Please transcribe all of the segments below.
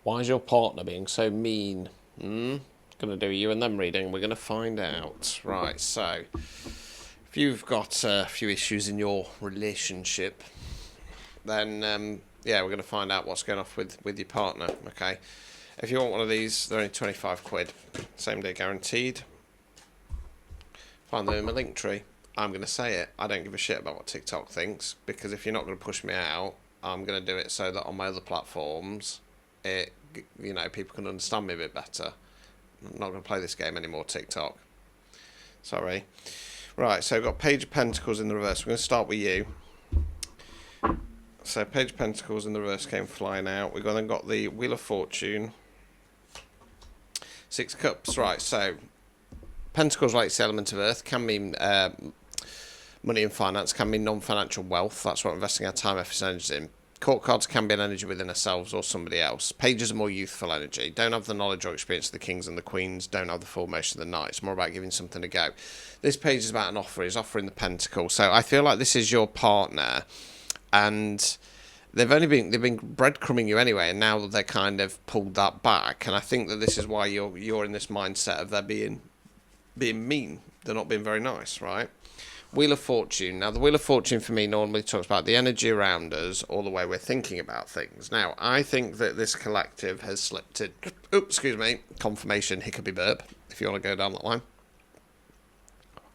Why is your partner being so mean? Gonna do a you and them reading. We're gonna find out. Right, so if you've got a few issues in your relationship, then yeah, we're gonna find out what's going off with your partner. Okay. If you want one of these, they're only 25 quid. Same day guaranteed. Find them in my link tree. I'm going to say it. I don't give a shit about what TikTok thinks, because if you're not going to push me out, I'm going to do it so that on my other platforms, people can understand me a bit better. I'm not going to play this game anymore, TikTok. Sorry. Right, so we've got Page of Pentacles in the reverse. We're going to start with you. So Page of Pentacles in the reverse came flying out. We've then got the Wheel of Fortune. Six Cups. Right, so Pentacles, like the element of Earth, can mean money and finance, can mean non-financial wealth. That's what we're investing our time, effort, and energy in. Court cards can be an energy within ourselves or somebody else. Pages are more youthful energy. Don't have the knowledge or experience of the kings and the queens. Don't have the full motion of the knights. It's more about giving something a go. This page is about an offer. He's offering the pentacle. So I feel like this is your partner, and they've been breadcrumbing you anyway, and now they're kind of pulled that back. And I think that this is why you're in this mindset of they're being mean. They're not being very nice, right? Wheel of Fortune. Now, the Wheel of Fortune for me normally talks about the energy around us or the way we're thinking about things. Now, I think that this collective has slipped in. Oops, excuse me. Confirmation, hiccupy burp, if you want to go down that line.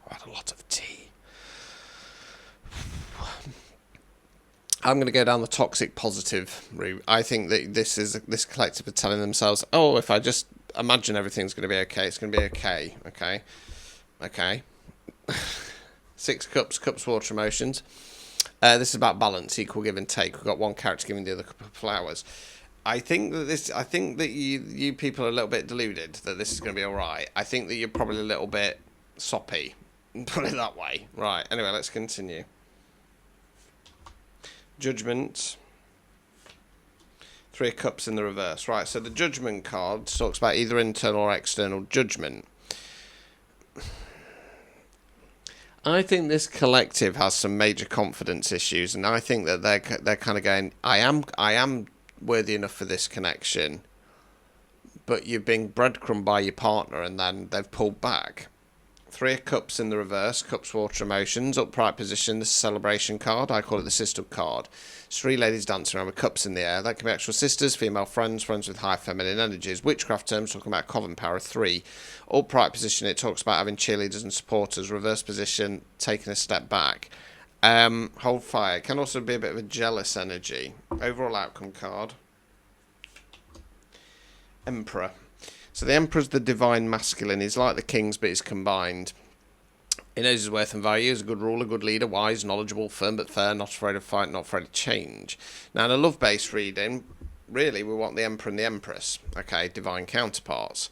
I've had a lot of tea. I'm going to go down the toxic positive route. I think that this collective are telling themselves, oh, if I just imagine everything's going to be okay, it's going to be okay. Okay. Six Cups, Water, Emotions. This is about balance, equal give and take. We've got one character giving the other cup of flowers. I think that you people are a little bit deluded that this is going to be all right. I think that you're probably a little bit soppy, put it that way. Right. Anyway, let's continue. Judgment. Three of Cups in the reverse. Right. So the Judgment card talks about either internal or external judgment. I think this collective has some major confidence issues, and I think that they're kind of going, I am worthy enough for this connection, but you've been breadcrumbed by your partner, and then they've pulled back. Three of Cups in the reverse, Cups, Water, Emotions, upright position. This is a celebration card. I call it the sisterhood card. It's three ladies dancing around with cups in the air. That can be actual sisters, female friends, friends with high feminine energies. Witchcraft terms talking about coven power 3. Upright position, it talks about having cheerleaders and supporters. Reverse position, taking a step back. Hold fire. Can also be a bit of a jealous energy. Overall outcome card. Emperor. So the Emperor's the divine masculine. He's like the kings, but he's combined. He knows his worth and value. He's a good ruler, good leader, wise, knowledgeable, firm but fair, not afraid of fight, not afraid of change. Now, in a love-based reading, really, we want the Emperor and the Empress, okay, divine counterparts.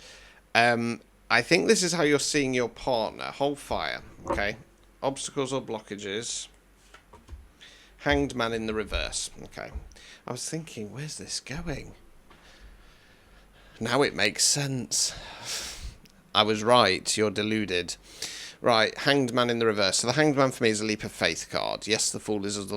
I think this is how you're seeing your partner. Hold fire, okay? Obstacles or blockages. Hanged Man in the reverse, okay. I was thinking, where's this going? Now it makes sense. I was right, you're deluded. Right, Hanged Man in the reverse. So the Hanged Man for me is a leap of faith card. Yes, the Fool is as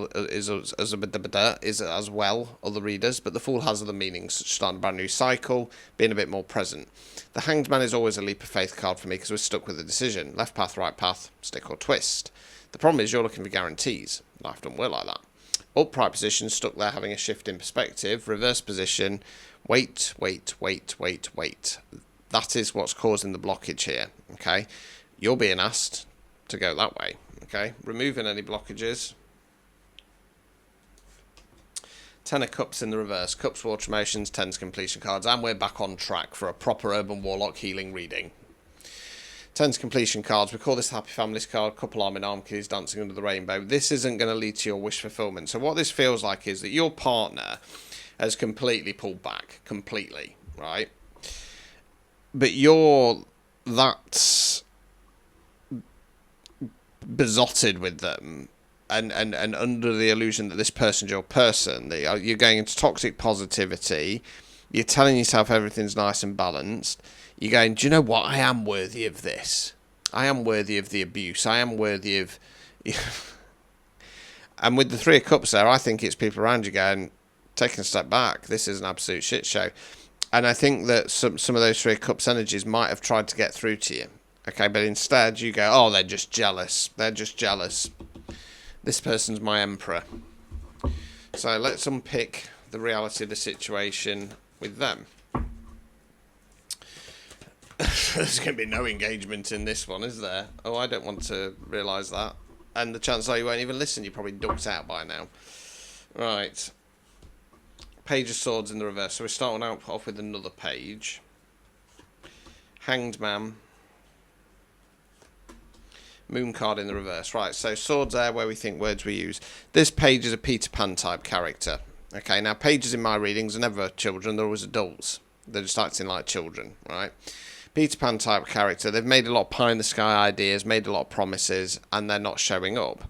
well, other readers, but the Fool has other meanings, such as starting a brand new cycle, being a bit more present. The Hanged Man is always a leap of faith card for me because we're stuck with a decision. Left path, right path, stick or twist. The problem is you're looking for guarantees. Life don't work like that. Upright position, stuck there having a shift in perspective. Reverse position, wait. That is what's causing the blockage here, okay? You're being asked to go that way, okay? Removing any blockages. Ten of Cups in the reverse. Cups, Water, Emotions, Tens, Completion cards. And we're back on track for a proper Urban Warlock healing reading. Tens completion cards. We call this Happy Families card. Couple arm in arm, kids dancing under the rainbow. This isn't going to lead to your wish fulfillment. So what this feels like is that your partner has completely pulled back. Completely, right? But you're that besotted with them and under the illusion that this person's your person. You're going into toxic positivity. You're telling yourself everything's nice and balanced. You're going, do you know what? I am worthy of this. I am worthy of the abuse. I am worthy of... And with the Three of Cups there, I think it's people around you going, taking a step back. This is an absolute shit show. And I think that some of those Three of Cups energies might have tried to get through to you. Okay, but instead you go, oh, they're just jealous. They're just jealous. This person's my emperor. So let's unpick the reality of the situation with them. There's going to be no engagement in this one, is there? Oh, I don't want to realise that. And the chances are you won't even listen. You're probably ducked out by now. Right. Page of Swords in the reverse. So we're starting out off with another page. Hanged Man. Moon card in the reverse. Right, so swords there where we think words we use. This page is a Peter Pan type character. Okay, now pages in my readings are never children, they're always adults. They're just acting like children, right? Peter Pan type character. They've made a lot of pie in the sky ideas, made a lot of promises, and they're not showing up.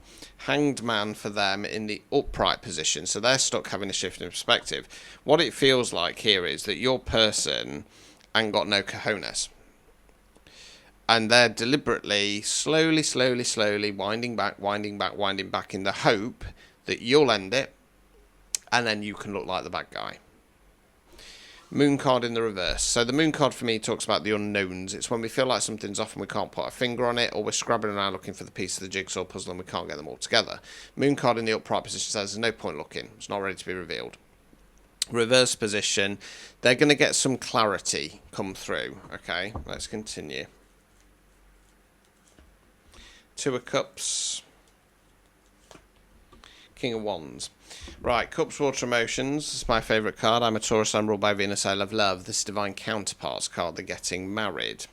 Hanged Man for them in the upright position, so they're stuck having a shift in perspective. What it feels like here is that your person ain't got no cojones. And they're deliberately, slowly winding back in the hope that you'll end it, and then you can look like the bad guy. Moon card in the reverse. So the moon card for me talks about the unknowns. It's when we feel like something's off and we can't put a finger on it, or we're scrabbling around looking for the piece of the jigsaw puzzle and we can't get them all together. Moon card in the upright position says there's no point looking. It's not ready to be revealed. Reverse position, they're going to get some clarity come through. Okay, let's continue. Two of Cups. King of Wands. Right, Cups, Water, Emotions. This is my favourite card. I'm a Taurus, I'm ruled by Venus, I love love. This is Divine Counterparts card, they're getting married.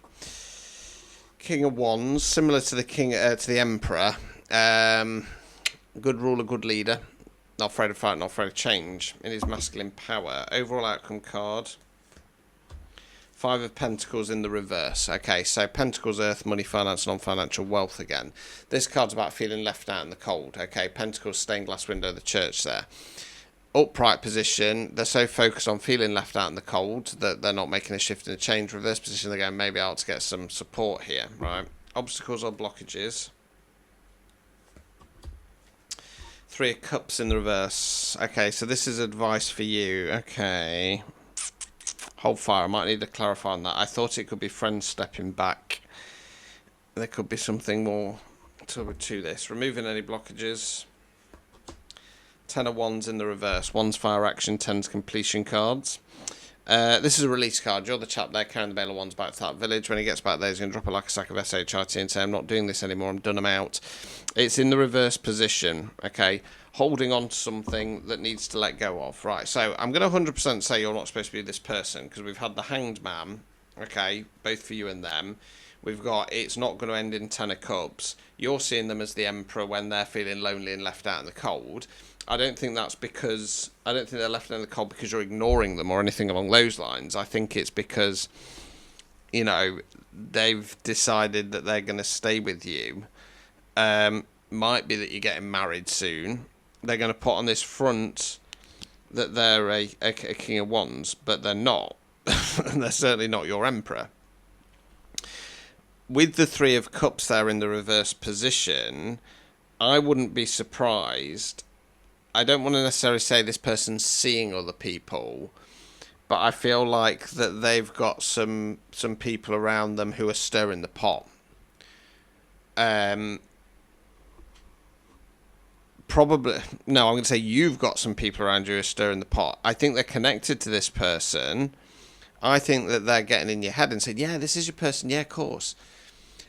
King of Wands, similar to the to the Emperor. Good ruler, good leader. Not afraid of fight, not afraid of change. In his masculine power. Overall outcome card. Five of Pentacles in the reverse. Okay, so Pentacles, Earth, money, finance, non-financial wealth again. This card's about feeling left out in the cold. Okay, Pentacles, stained glass window of the church there. Upright position, they're so focused on feeling left out in the cold that they're not making a shift and a change. Reverse position, they're going, maybe I ought to get some support here, right? Obstacles or blockages. Three of Cups in the reverse. Okay, so this is advice for you. Okay. Hold fire. I might need to clarify on that. I thought it could be friends stepping back. There could be something more to this. Removing any blockages. Ten of Wands in the reverse. Wands fire action, tens completion cards. This is a release card. You're the chap there carrying the Bale of Wands back to that village. When he gets back there, he's going to drop it like a sack of SHIT and say, I'm not doing this anymore. I'm done. I'm out. It's in the reverse position. Okay. Holding on to something that needs to let go of. Right, so I'm going to 100% say you're not supposed to be this person, because we've had the Hanged Man, okay, both for you and them. We've got it's not going to end in Ten of Cups. You're seeing them as the Emperor when they're feeling lonely and left out in the cold. I don't think that's because, I don't think they're left out in the cold because you're ignoring them or anything along those lines. I think it's because, you know, they've decided that they're going to stay with you. Might be that you're getting married soon. They're going to put on this front that they're a King of Wands, but they're not. And they're certainly not your Emperor. With the Three of Cups there in the reverse position, I wouldn't be surprised. I don't want to necessarily say this person's seeing other people, but I feel like that they've got some people around them who are stirring the pot. Probably, no, I'm going to say you've got some people around you who are stirring the pot. I think they're connected to this person. I think that they're getting in your head and saying, yeah, this is your person. Yeah, of course.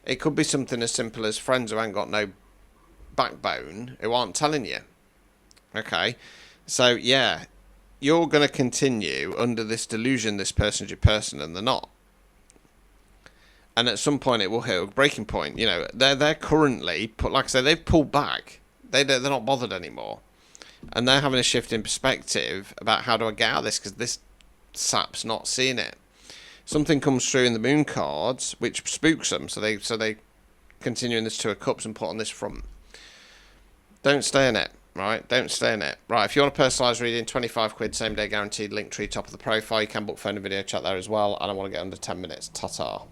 It could be something as simple as friends who ain't got no backbone, who aren't telling you. Okay? So, yeah, you're going to continue under this delusion this person's your person, and they're not. And at some point it will hit a breaking point. You know, they're currently, like I said, they've pulled back. They're not bothered anymore. And they're having a shift in perspective about how do I get out of this, because this sap's not seeing it. Something comes through in the moon cards which spooks them, so they continue in this Two of Cups and put on this front. Don't stay in it, right? Don't stay in it. Right, if you want a personalised reading, 25 quid, same day guaranteed, link tree top of the profile. You can book phone and video chat there as well, and I want to get under 10 minutes. Ta-ta.